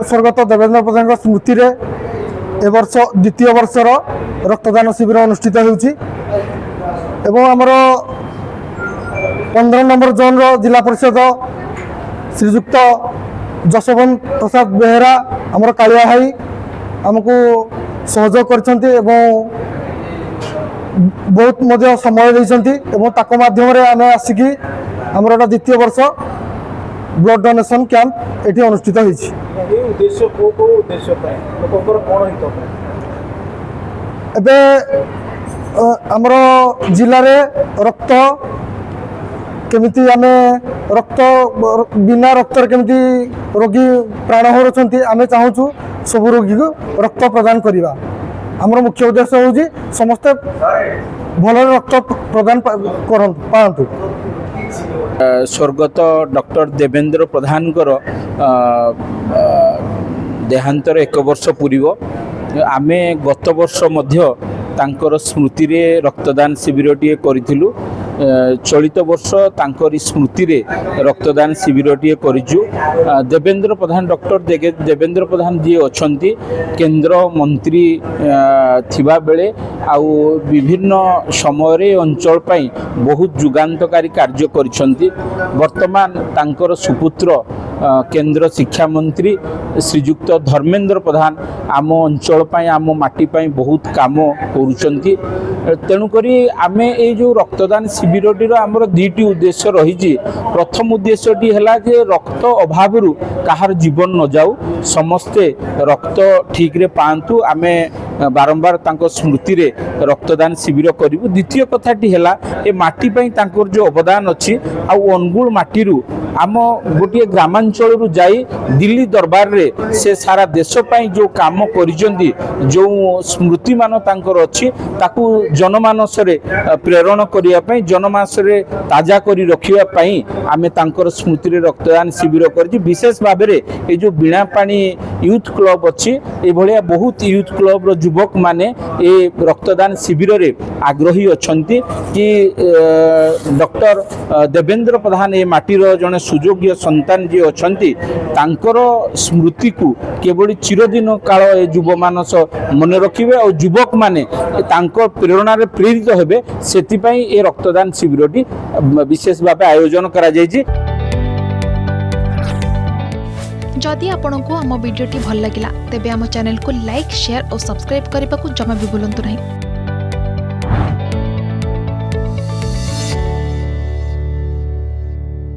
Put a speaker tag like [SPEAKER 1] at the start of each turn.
[SPEAKER 1] स्वर्गत देवेंद्र प्रधान स्मृति रे ए वर्ष द्वितीय वर्षर रक्तदान शिविर अनुष्ठित होउछि एवं आमर 15 नंबर जोन रो जिला परिषद श्रीजुक्त जसवंत प्रसाद बेहेरा आमर कालिया भाई आमको सहयोग करछन्ति एवं बहुत मध्य समय देइछन्ति एवं ताको माध्यम रे आमे आसिकी आमर एटा द्वितीय वर्ष ब्लड डोनेशन कैंप एठी अनुष्ठित होइछि।
[SPEAKER 2] ए उद्देश्य को उद्देश्य पाए लोककर कोन हित
[SPEAKER 1] एबे आमर जिल्ला रे रक्त केमिति आमे रक्त बिना रक्त केमिति रोगी प्राण हरछन्ति आमे चाहूछु सब रोगी को रक्त प्रदान करिबा हमर मुख्य उद्देश्य होउछि समस्त भल रक्त प्रदान पांतु।
[SPEAKER 3] स्वर्गत डॉक्टर देवेंद्र प्रधान देहांतर 1 वर्ष पूर्व आमे गत वर्ष मध्य तांकर स्मृति रे रक्तदान शिविर टी करिथिलु। चलित वर्ष तांकर स्मृति रे रक्तदान शिविर टी करिजु। देवेंद्र प्रधान डॉक्टर देवेंद्र प्रधान जी अछंती केंद्र मंत्री थिबा बेले आउ विभिन्न समय रे अंचल पई बहुत जुगांतकारी कार्य करिसंती। वर्तमान तांकर सुपुत्र केंद्र शिक्षा मंत्री श्रीजुक्त धर्मेंद्र प्रधान आम अंचल पई आम माटी पई बहुत काम करुचंती। तेणुकरी आमे ए जो रक्तदान शिविरटीर आमर 2टी उद्देश्य रही। प्रथम उद्देश्यटी है जे रक्त अभाव कहार जीवन न जाऊ समस्ते रक्त ठीक रे पांतु आमे बारंबार तांको स्मृति रे रक्तदान शिविर करिवु। द्वितीय कथाटी है ए माटी पई तांकर जो अवदान अछि आ अनुगुल माटीरू आम गोटे ग्रामांचल रु जाई दिल्ली दरबार रे से सारा देश पई जो काम करिजंती जो स्मृति मान तांकर अछि ताकू जनमानस रे प्रेरण करिया पई जनमानस रे ताजा करी रखिया पई आमे तांकर स्मृति रे रक्तदान शिविर करछि। विशेष भाव रे ए जो बिना पानी यूथ क्लब अछि ए भलिया बहुत यूथ क्लब रो युवक माने ए रक्तदान शिविर रे आग्रही अछंती कि डॉक्टर देवेंद्र प्रधान ए माटीर जने सुयोग्य संतान जी अछंती तांकर स्मृति को केवल चिरदिन काल ए युव मानस मन रखिबे और युवक माने तांकर प्रेरणा रे प्रेरित हेबे सेति पई ए रक्तदान शिविरटी विशेष भाव आयोजन करा जायछि।
[SPEAKER 4] जदि आपंक आम भिडी भल लगा तेब आम चैनल को लाइक शेयर और सब्सक्राइब करने को जमा भी भूलु नहीं।